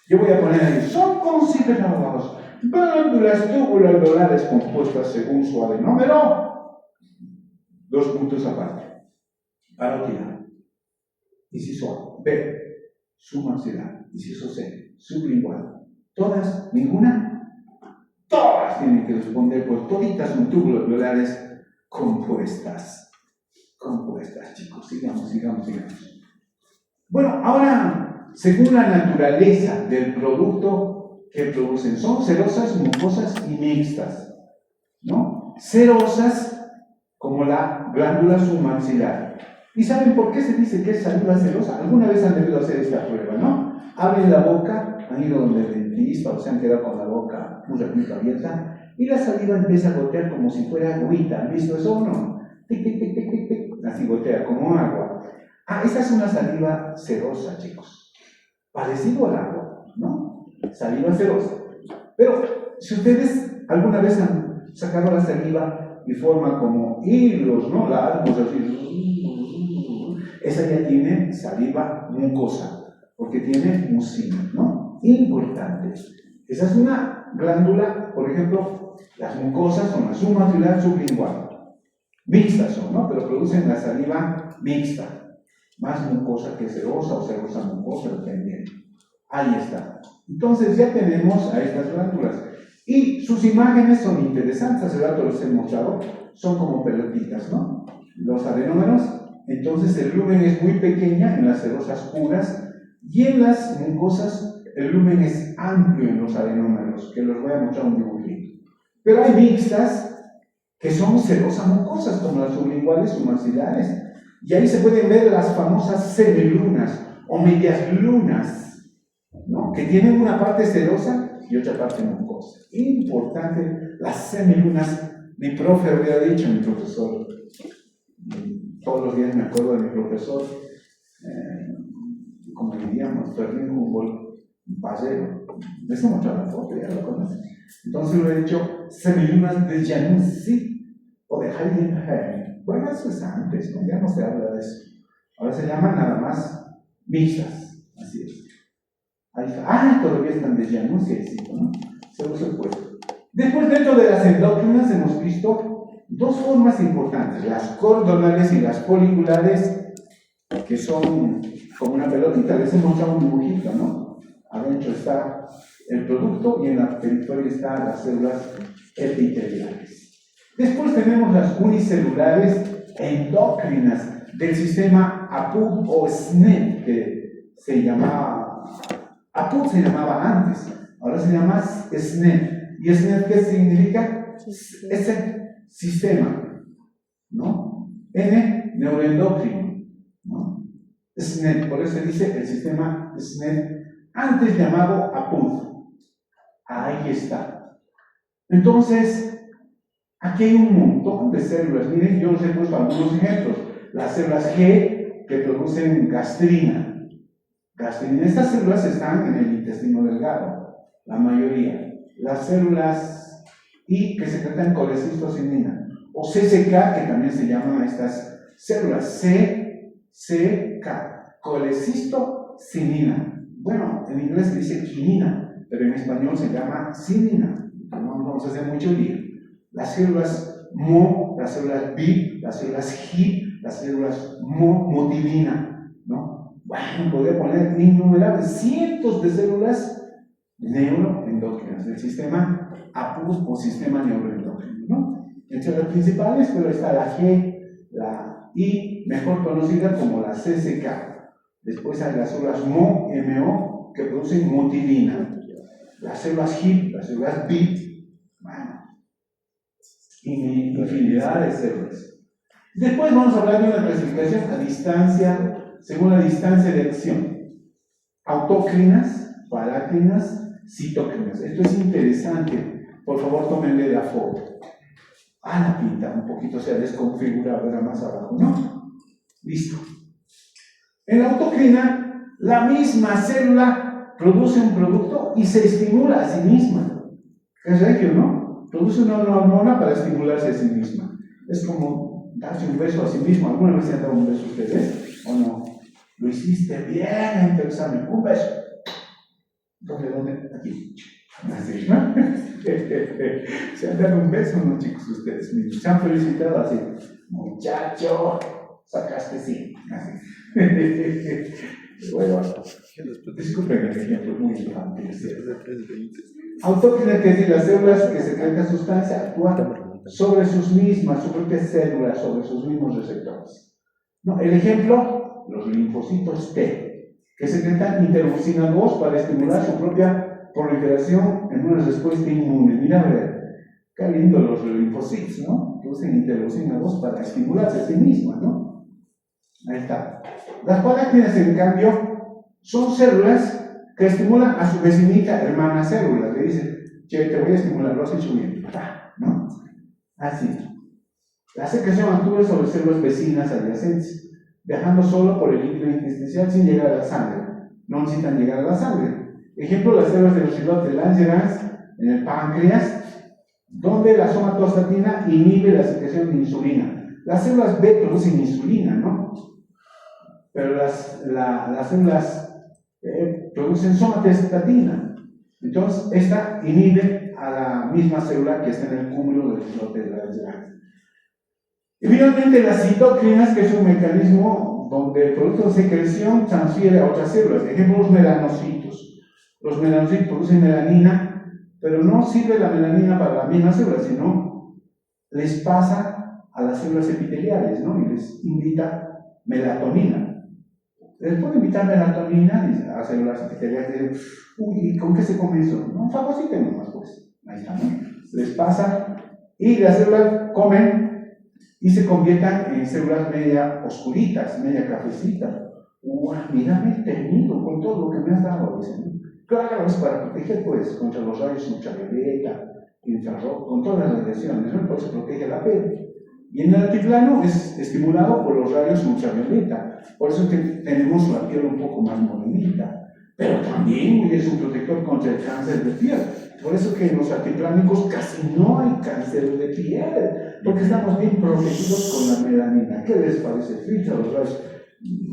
Yo voy a poner ahí, son considerados glándulas túbulo-alveolares compuestas según su adenómero. 2 puntos aparte. Parótida. Inciso A. B. Submaxilar. Inciso C. Sublingual. ¿Todas? ¿Ninguna? Todas tienen que responder, pues toditas son túbulo-alveolares compuestas. Compuestas, chicos. Sigamos. Bueno, ahora, según la naturaleza del producto que producen, son cerosas, mucosas y mixtas, ¿no? Cerosas, como la glándula submaxilar. ¿Y saben por qué se dice que es saliva cerosa? Alguna vez han debido hacer esta prueba, ¿no? Abren la boca, han ido donde el dentista o se han quedado con la boca un ratito abierta y la saliva empieza a gotear como si fuera agüita. ¿Han visto eso o no? Tic, tic, tic, tic, tic, tic. Así gotea, como agua. Esta es una saliva cerosa, chicos. Parecido al agua, ¿no? Saliva cerosa. Pero si ustedes alguna vez han sacado la saliva y forma como hilos, ¿no? Largos, así. Esa ya tiene saliva mucosa, porque tiene mucina, ¿no? Importante. Esa es una glándula, por ejemplo, las mucosas son la submaxilar, sublingual. Mixtas son, ¿no? Pero producen la saliva mixta. Más mucosa que cerosa o cerosa mucosa, dependiendo. Ahí está. Entonces ya tenemos a estas glándulas. Y sus imágenes son interesantes. Hace rato les he mostrado. Son como pelotitas, ¿no? Los adenómeros. Entonces el lumen es muy pequeña en las cerosas puras. Y en las mucosas el lumen es amplio en los adenómeros. Que les voy a mostrar un dibujito. Pero hay mixtas que son cerosas mucosas, como las sublinguales submaxilares. Y ahí se pueden ver las famosas semilunas o medias lunas, ¿no? Que tienen una parte serosa y otra parte mucosa. Importante, las semilunas. Mi profe había dicho, mi profesor, todos los días me acuerdo de mi profesor, como diríamos, Fermín Humboldt, Pallero. Les he mostrado la foto, ya lo conocen. Entonces lo he dicho, semilunas de Januzzi o de Heidenheim. Bueno, eso es antes, ¿no? Ya no se habla de eso. Ahora se llaman nada más mixtas, así es. Todavía están de Januzzi, ¿no? Se usa el puesto. Después, dentro de las endócrinas hemos visto dos formas importantes, las cordonales y las foliculares, que son como una pelotita. Les he mostrado un dibujito, ¿no? Adentro está el producto y en la periferia están las células epiteliales. Después tenemos las unicelulares endocrinas del sistema APUD o SNP, que se llamaba, APUD se llamaba antes, ahora se llama SNP. ¿Y SNP qué significa? Ese sistema, ¿no? N, neuroendocrino, ¿no? SNP, por eso se dice el sistema SNP, antes llamado APUD. Ahí está. Entonces, aquí hay un montón de células. Miren, yo les he puesto algunos ejemplos. Las células G que producen gastrina. Estas células están en el intestino delgado, la mayoría. Las células I que secretan colecistocinina, o CCK, que también se llaman estas células, CCK, colecistocinina. Bueno, en inglés se dice quinina, pero en español se llama cinina. No vamos a hacer mucho lío. Las células MO, las células BIP, las células HIP, las células motilina, ¿no? Bueno, podría poner innumerables cientos de células neuroendocrinas del sistema APUD o sistema neuroendocrino, ¿no? Entre las principales, pero está la G, la I, mejor conocida como la CCK. Después hay las células MO, que producen motilina. Las células HIP, las células BIP, bueno, infinidad de células. Después vamos a hablar de una clasificación a distancia, según la distancia de acción. Autócrinas, parácrinas, citocrinas. Esto es interesante. Por favor, tómenle la foto. La pinta un poquito se ha desconfigurado, era más abajo, ¿no? Listo. En la autocrina, la misma célula produce un producto y se estimula a sí misma. Es regio, ¿no? Produce una hormona para estimularse a sí misma. Es como darse un beso a sí mismo. ¿Alguna vez se han dado un beso ustedes? ¿O no? Lo hiciste bien en tu examen. Un beso. ¿Dónde? Aquí. Así, ¿no? Se han dado un beso, ¿no, chicos? Ustedes mismos. Se han felicitado así. Muchacho, sacaste sí. Así. Bueno, disculpen el ejemplo, muy infantil. Autócrina, que es decir, las células que secretan sustancia actúan sobre sus mismas, sus propias células, sobre sus mismos receptores. ¿No? El ejemplo, los linfocitos T, que secretan interleucina 2 para estimular su propia proliferación en una respuesta inmune. Mira, a ver, qué lindo los linfocitos, ¿no? Que usan interleucina 2 para estimularse a sí misma, ¿no? Ahí está. Las parácrinas, en cambio, son células que estimulan a su vecinita hermana célula. Le dicen, che, te voy a estimular, lo has hecho bien, ¿no? Así. La secreción actúa sobre células vecinas adyacentes, viajando solo por el líquido intersticial sin llegar a la sangre. No necesitan llegar a la sangre. Ejemplo, las células de los islotes de Langerhans en el páncreas, donde la somatostatina inhibe la secreción de insulina. Las células B producen insulina, ¿no? Pero las células producen somatostatina. Entonces, esta inhibe a la misma célula que está en el cúmulo del islote de Langerhans. Y finalmente, las citoquinas, que es un mecanismo donde el producto de secreción transfiere a otras células. Ejemplo, los melanocitos. Los melanocitos producen melanina, pero no sirve la melanina para la misma célula, sino les pasa a las células epiteliales, ¿no? Y les invita melatonina. Les puede invitar melatonina a células epiteliales y dicen, uy, ¿con qué se come eso? No, fagociten nomás, pues. Ahí está, ¿no? Les pasa y las células comen y se conviertan en células media oscuritas, media cafecitas. Mira, me he tenido con todo lo que me has dado, dicen, ¿no? Claro, es para proteger, pues, contra los rayos ultravioleta, infrarrojo, con todas las radiaciones, ¿no? Entonces protege la piel. Y en el altiplano es estimulado por los rayos ultravioleta, por eso que tenemos la piel un poco más morenita. Pero también es un protector contra el cáncer de piel. Por eso que en los altiplánicos casi no hay cáncer de piel, porque estamos bien protegidos con la melanina. ¿Qué les parece? Filtra los rayos.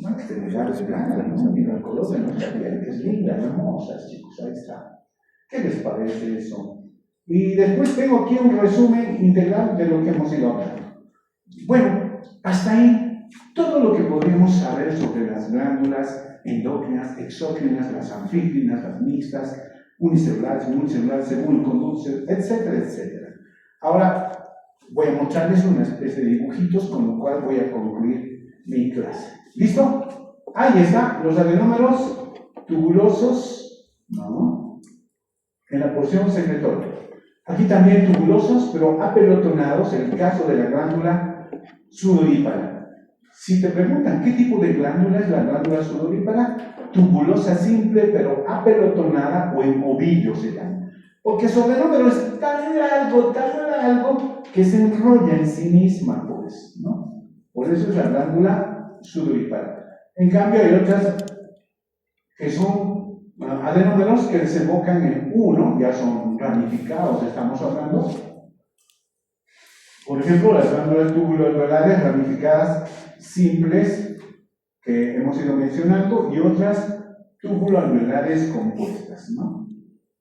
Una extremidad es blanca, ¿no? Mira el color de nuestra piel, que es linda, hermosa, chicos, ahí está. ¿Qué les parece eso? Y después tengo aquí un resumen integral de lo que hemos ido hablando. Bueno, hasta ahí, todo lo que podríamos saber sobre las glándulas endócrinas, exócrinas, las anfígrinas, las mixtas, unicelulares, multicelulares, según el conducto, etcétera, etcétera. Ahora voy a mostrarles una especie de dibujitos, con lo cual voy a concluir mi clase. ¿Listo? Ahí está, los adenómeros tubulosos, ¿no? En la porción secretoria. Aquí también tubulosos, pero apelotonados, en el caso de la glándula sudorípara. Si te preguntan qué tipo de glándula es la glándula sudorípara, tubulosa simple, pero apelotonada o en ovillo se llama. Porque su adenómero es tan largo, que se enrolla en sí misma, pues, ¿no? Por eso es la glándula sudorípara. En cambio, hay otras que son adenómeros que desembocan en uno, ya son ramificados, estamos hablando. Por ejemplo, las glándulas tubuloalveolares ramificadas simples que hemos ido mencionando y otras tubuloalveolares compuestas, ¿no?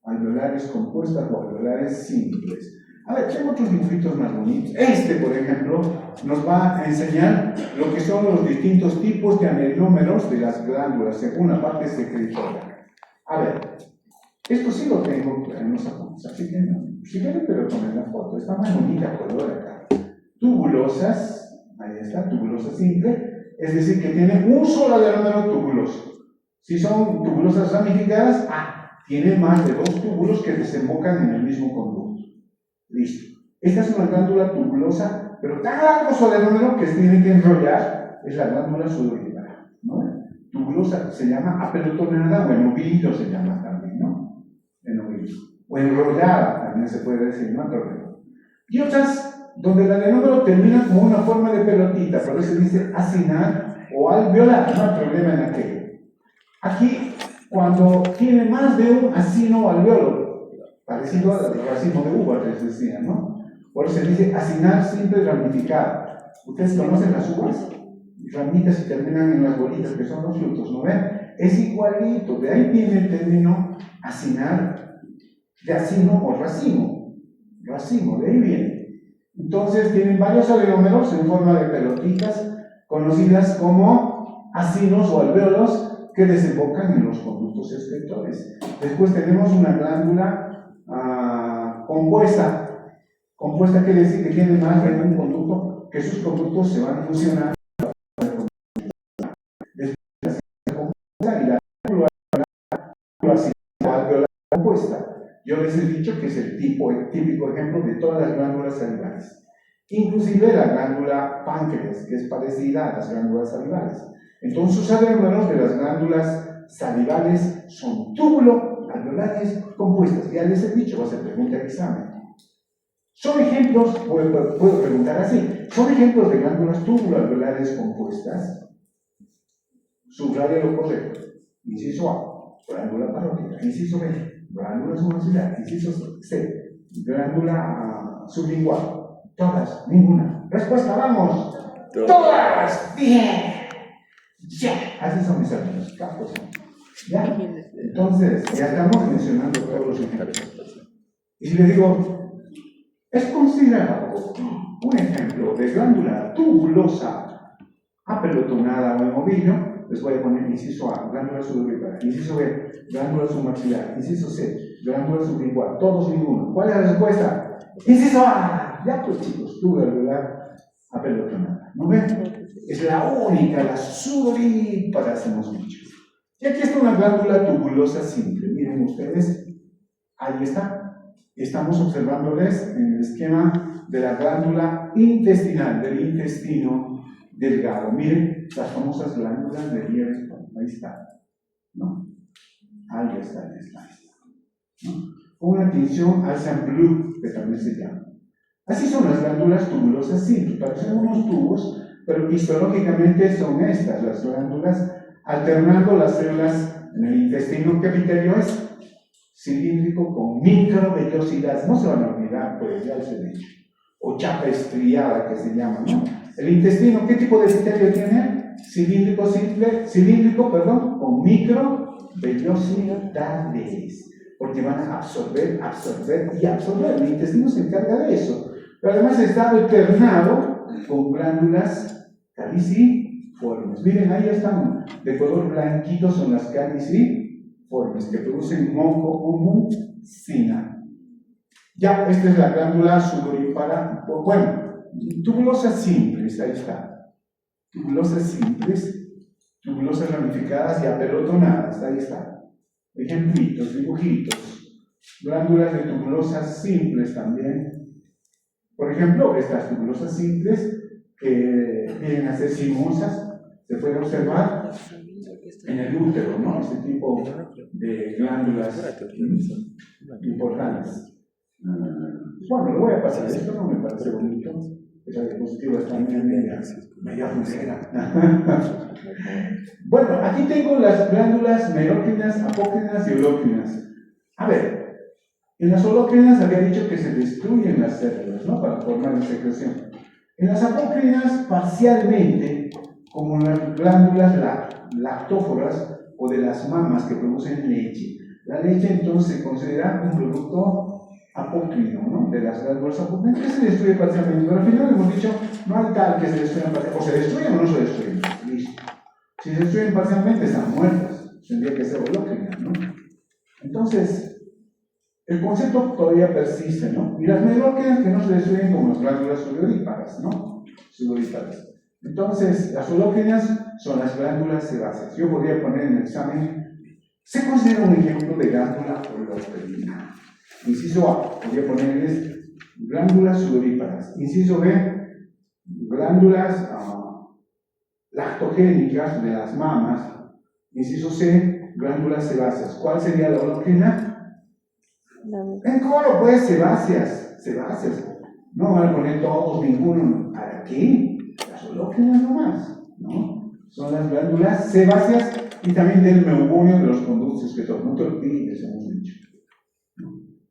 Alveolares compuestas o alveolares simples. A ver, tengo otros dibujitos más bonitos. Este, por ejemplo, nos va a enseñar lo que son los distintos tipos de adenómeros de las glándulas según la parte secretoria. A ver, esto sí lo tengo en los apuntes, así que no. Si quieren, pero tomen la foto. Está más bonita color acá. Tubulosas, ahí está, tubulosa simple, es decir, que tiene un solo adenómero tubuloso. Si son tubulosas ramificadas, tiene más de 2 túbulos que desembocan en el mismo conducto. Listo. Esta es una glándula tubulosa, pero tan largo su adenómero que se tiene que enrollar, es la glándula sudorípara, ¿no? Tubulosa se llama apelotonada o en ovillo se llama también, ¿no? En ovillo. O enrollada también se puede decir, ¿no? Y otras donde el adenómero termina como una forma de pelotita, por eso se dice acinar o alveolar, no hay problema en aquello. Aquí, cuando tiene más de un acino o alveolo, parecido al racimo de uva que les decía, ¿no? Por eso se dice acinar simple ramificado. ¿Ustedes conocen las uvas? Ramitas y terminan en las bolitas que son los frutos, ¿no ven? Es igualito, de ahí viene el término acinar, de acino o racimo. Racimo, de ahí viene. Entonces tienen varios adenómeros en forma de pelotitas conocidas como acinos o alvéolos que desembocan en los conductos excretores. Después tenemos una glándula compuesta. Compuesta quiere decir que tiene más de un conducto, que sus conductos se van a fusionar. Después y la glándula compuesta. Yo les he dicho que es el típico ejemplo de todas las glándulas salivales. Inclusive la glándula páncreas, que es parecida a las glándulas salivales. Entonces, sus adenómeros de las glándulas salivales son túbulo-alveolares compuestas. Ya les he dicho, va a ser pregunta de examen. Son ejemplos, puedo preguntar así, son ejemplos de glándulas túbulo-alveolares compuestas. Subraya lo correcto. Inciso A, glándula parótida. Inciso B, glándula submaxilar. Inciso C, glándula sublingual. Todas, ninguna. Respuesta, vamos. Todas. Bien. Ya. Así son mis amigos. Capos. ¿Ya? Entonces, ya estamos mencionando todos los ejemplos. Y si le digo, es considerado un ejemplo de glándula tubulosa apelotonada o en ovillo, les voy a poner inciso A, glándula sudorípara, inciso B, glándula submaxilar, inciso C, glándula sublingual, todos ninguno. ¿Cuál es la respuesta? Inciso A. Ya pues chicos, túbula alveolar apelotonada. ¿No ven? Es la única, la sudorípara, hemos dicho. Y aquí está una glándula tubulosa simple. Miren ustedes, ahí está. Estamos observándoles en el esquema de la glándula intestinal, del intestino delgado. Miren las famosas glándulas de Bierstein. ahí está, ¿no? Ahí está, ¿no? Una tinción al Saint-Bleu, que también se llama. Así son las glándulas tubulosas simples, parecen unos tubos, pero histológicamente son estas, las glándulas, alternando las células en el intestino. ¿Qué epitelio es? Cilíndrico con microvellosidad, no se van a olvidar, pues ya les he dicho, o chapa estriada que se llama, ¿no? El intestino, ¿qué tipo de epitelio tiene? Cilíndrico, con microvellosidades, porque van a absorber y absorber. El intestino se encarga de eso, pero además está alternado con glándulas caliciformes. Miren, ahí están de color blanquito, son las caliciformes que producen moco o mucina. Ya, esta es la glándula sudorípara, bueno, tubulosas simples, ahí está. Tubulosas simples, tubulosas ramificadas y apelotonadas, ahí está. Ejemplitos, dibujitos. Glándulas de tubulosas simples también. Por ejemplo, estas tubulosas simples que vienen a ser sinuosas, se puede observar en el útero, ¿no? Este tipo de glándulas importantes. Bueno, lo voy a pasar, esto no me parece bonito. Esa diapositiva está media funera. Bueno, aquí tengo las glándulas merócrinas, apócrinas y holócrinas. A ver, en las holócrinas había dicho que se destruyen las células, ¿no? Para formar la secreción. En las apócrinas, parcialmente, como en las glándulas lactóforas o de las mamas que producen leche. La leche entonces se considera un producto apócrino, ¿no? De las glándulas apócrinas, que se destruye parcialmente. Pero al final hemos dicho, no hay tal que se destruyan parcialmente. O se destruyen o no se destruyen. Listo. Si se destruyen parcialmente, están muertas. Tendría que ser holócrinas, ¿no? Entonces, el concepto todavía persiste, ¿no? Y las merócrinas que no se destruyen como las glándulas sudoríparas, ¿no? Sudoríparas. Entonces, las holócrinas son las glándulas sebáceas. Yo podría poner en el examen, se considera un ejemplo de glándula holócrina. Inciso A, podría ponerles glándulas sudoríparas. Inciso B, glándulas lactogénicas de las mamas. Inciso C, glándulas sebáceas. ¿Cuál sería la holócrina? En coro, pues, sebáceas. No van a poner todos, ninguno. Aquí, las holócrinas nomás, ¿no? Son las glándulas sebáceas y también del meubonio de los conductos, que todo mundo olvides, hemos dicho.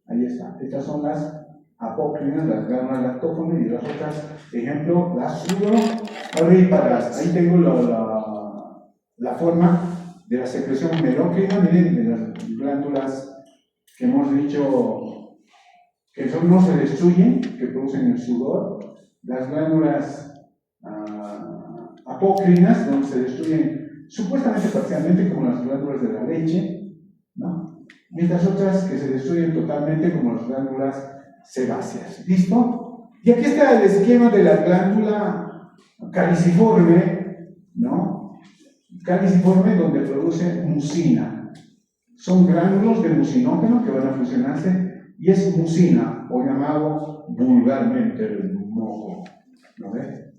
Ahí está. Estas son las apócrinas, las glándulas lactófonas y las otras, ejemplo, las sudoríparas. Ahí tengo la forma de la secreción merócrina, miren, de las glándulas que hemos dicho que no se destruyen, que producen el sudor, las glándulas apócrinas, donde se destruyen supuestamente parcialmente, como las glándulas de la leche, ¿no? Mientras otras que se destruyen totalmente, como las glándulas sebáceas. ¿Listo? Y aquí está el esquema de la glándula caliciforme, ¿no? Caliciforme, donde produce mucina. Son gránulos de mucinógeno que van a fusionarse y es mucina, o llamado vulgarmente el moco. ¿No ve?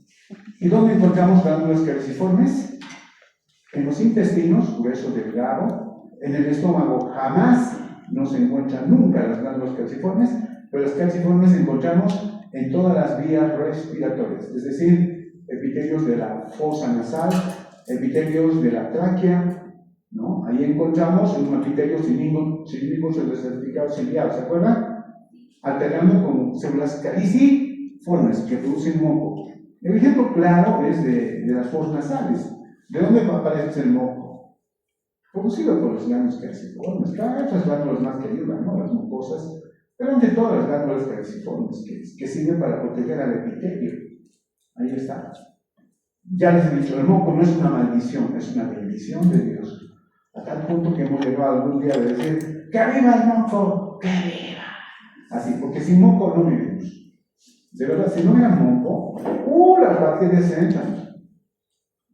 ¿Y dónde encontramos glándulas caliciformes? En los intestinos, hueso delgado. En el estómago jamás no se encuentran nunca las glándulas caliciformes, pero las caliciformes encontramos en todas las vías respiratorias, es decir, epitelios de la fosa nasal, epitelios de la tráquea, ¿no? Ahí encontramos un epitelio cilíndrico certificado ciliar, ¿se acuerdan? Alternando con células caliciformes que producen moco. El ejemplo claro es de las fosas nasales. ¿De dónde aparece el moco? Producido por las glándulas caliciformes. Cada otras glándulas más que ayudan, ¿no? Las mucosas, pero ante todas las glándulas caliciformes que sirven para proteger al epitelio. Ahí está. Ya les he dicho, el moco no es una maldición, es una bendición de Dios. A tal punto que hemos llegado algún día a decir, ¡que viva el moco! ¡Que viva! Así, porque sin moco no vivimos. De verdad, si no hubiera moco, las bacterias entran,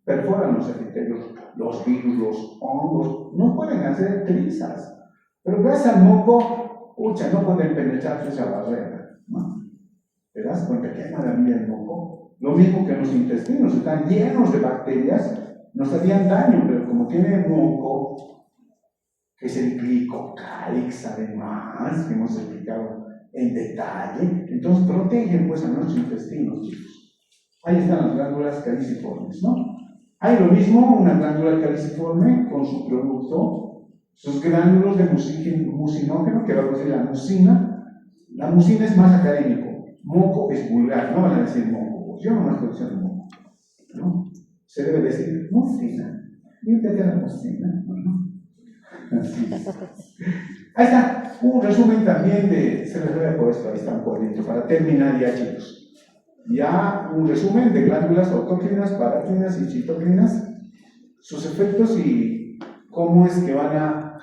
perforan los epitelios, los virus, los hongos, no pueden hacer trizas. Pero gracias al moco, no pueden penetrar esa barrera, ¿no? ¿Te das cuenta qué maravilla el moco? Lo mismo que los intestinos, están llenos de bacterias, nos harían daño, pero como tiene moco, que es el glicocálix además, que hemos explicado en detalle, entonces protegen pues a nuestros intestinos, chicos. Ahí están las glándulas caliciformes, ¿no? Hay lo mismo, una glándula caliciforme con su producto, sus gránulos de mucinógeno, que va a producir la mucina. La mucina es más académico, moco es vulgar, no van a decir moco, yo nomás estoy diciendo moco, ¿no? Se debe decir mucina, límpiate la mucina, ¿no? Así es. Ahí está, un resumen también se les había puesto, ahí está un cuadrito, para terminar ya, chicos. Ya un resumen de glándulas autócrinas, parácrinas y citocrinas, sus efectos y cómo es que van a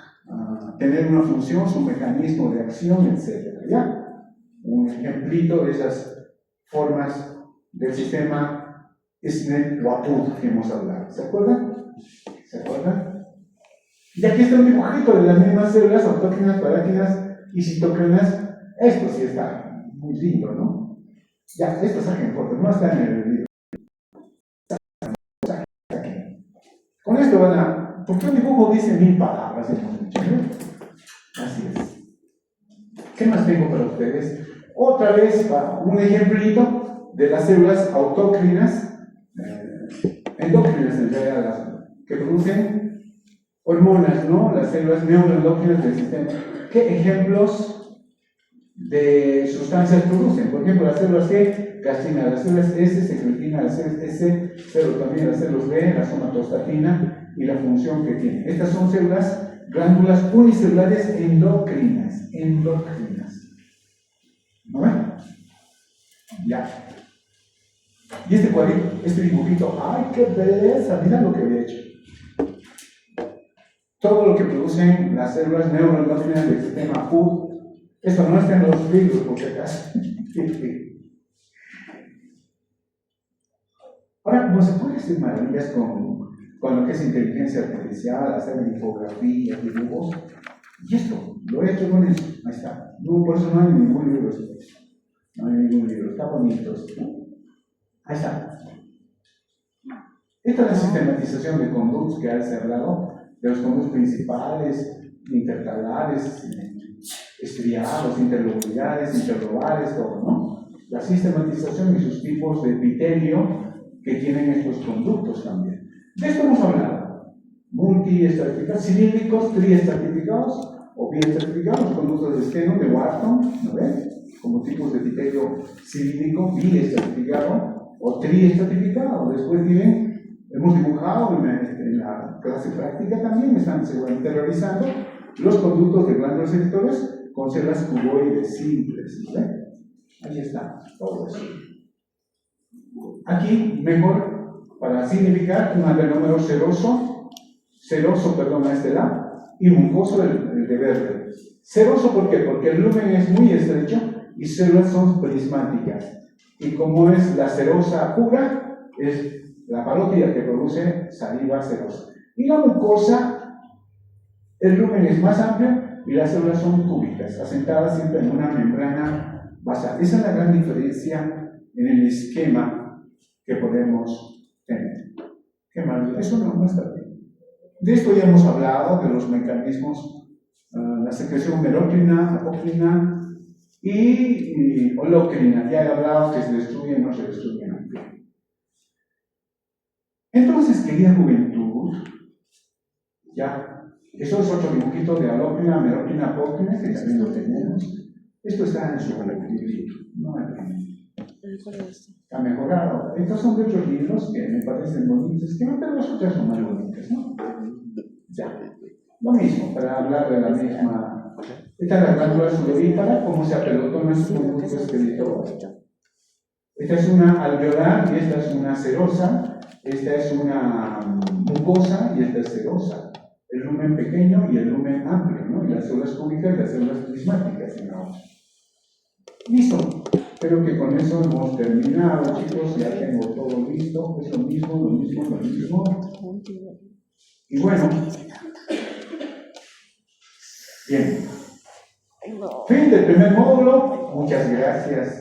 tener una función, su mecanismo de acción, etc. ¿Ya? Un ejemplito de esas formas del sistema SNEP-WAPUT que hemos hablado. ¿Se acuerdan? ¿Se acuerdan? Y aquí está un dibujito de las mismas células autócrinas, parácrinas y citocrinas. Esto sí está muy lindo, ¿no? Ya, esto saquen fotos, no está en el video. Con esto van a... Porque un dibujo dice 1000 palabras, hemos dicho, ¿no? Así es. ¿Qué más tengo para ustedes? Otra vez, un ejemplito de las células autócrinas, endócrinas en realidad, las que producen hormonas, ¿no? Las células neuroendócrinas del sistema. ¿Qué ejemplos de sustancias producen? Por ejemplo, las células G, gastrina, las células S, secretina, las células S, serotonina, las células B, la somatostatina y la función que tienen. Estas son células, glándulas unicelulares endocrinas. ¿No ven? Ya. Y este cuadrito, este dibujito, ¡ay, qué belleza! Mira lo que había hecho. Todo lo que producen las células neuroendócrinas del sistema FUD. Esto no está en los libros, por si acaso. Ahora, como se puede hacer maravillas con lo que es inteligencia artificial, hacer infografías, dibujos, y esto, lo he hecho con eso, ahí está. No, por eso no hay ningún libro. No hay ningún libro, está bonito esto. Ahí está. Esta es la sistematización de conductos que ha hablado, de los conductos principales, intercalares, estriados, interlobulares, interlobales, todo, ¿no? La sistematización y sus tipos de epitelio que tienen estos conductos también. De esto hemos hablado. Multiestratificados, cilíndricos, triestratificados o biestratificados, conductos de Steno, de Wharton, ¿no ven? Como tipos de epitelio cilíndrico, biestratificado o triestratificado. Después miren, hemos dibujado en la clase práctica también, están seguramente revisando los conductos de glándulas secretores con células cuboides simples, ¿no ven? Ahí está, todo eso. Aquí, mejor, para significar un adenómero seroso, a este lado, y mucoso el de verde. Seroso, ¿por qué? Porque el lumen es muy estrecho y células son prismáticas. Y como es la serosa pura, es la parótida que produce saliva serosa. Y la mucosa, el lumen es más amplio y las células son cúbicas, asentadas siempre en una membrana basal. Esa es la gran diferencia en el esquema que podemos tener. ¿Qué más? Eso no está bien. De esto ya hemos hablado, de los mecanismos, la secreción merocrina, apócrina y holocrina. Ya he hablado que se destruyen o no se destruyen. Entonces, querida juventud, ya, eso es otro dibujito de alócrina, merocrina, apócrina, que también lo tenemos. Esto está en su libro, no está mejorado. Estos son de otros libros que me parecen bonitos, que no, pero las otras son más bonitas, ¿no? Ya, lo mismo, para hablar de la misma. Esta es la glándula sudorípara, cómo se apelotona sus conductos excretoras. Esta es una alveolar y esta es una serosa. Esta es una mucosa y esta es serosa. El lumen pequeño y el lumen amplio, ¿no? Y las células cúbicas y las células prismáticas en la otra. Listo. Creo que con eso hemos terminado, chicos. Ya tengo todo listo. Es lo mismo. Y bueno. Bien. Fin del primer módulo. Muchas gracias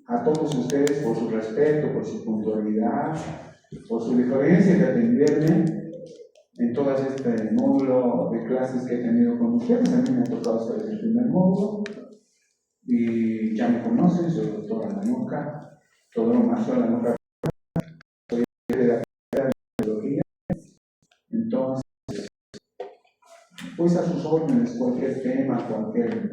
a todos ustedes por su respeto, por su puntualidad. por su diferencia de atenderme en todo este módulo de clases que he tenido con ustedes. A mí me ha tocado hacer el primer módulo y ya me conocen, soy doctor Alanuca, todo lo más soy Alanuca, soy de la carrera de biología. Entonces, pues a sus órdenes, cualquier tema, cualquier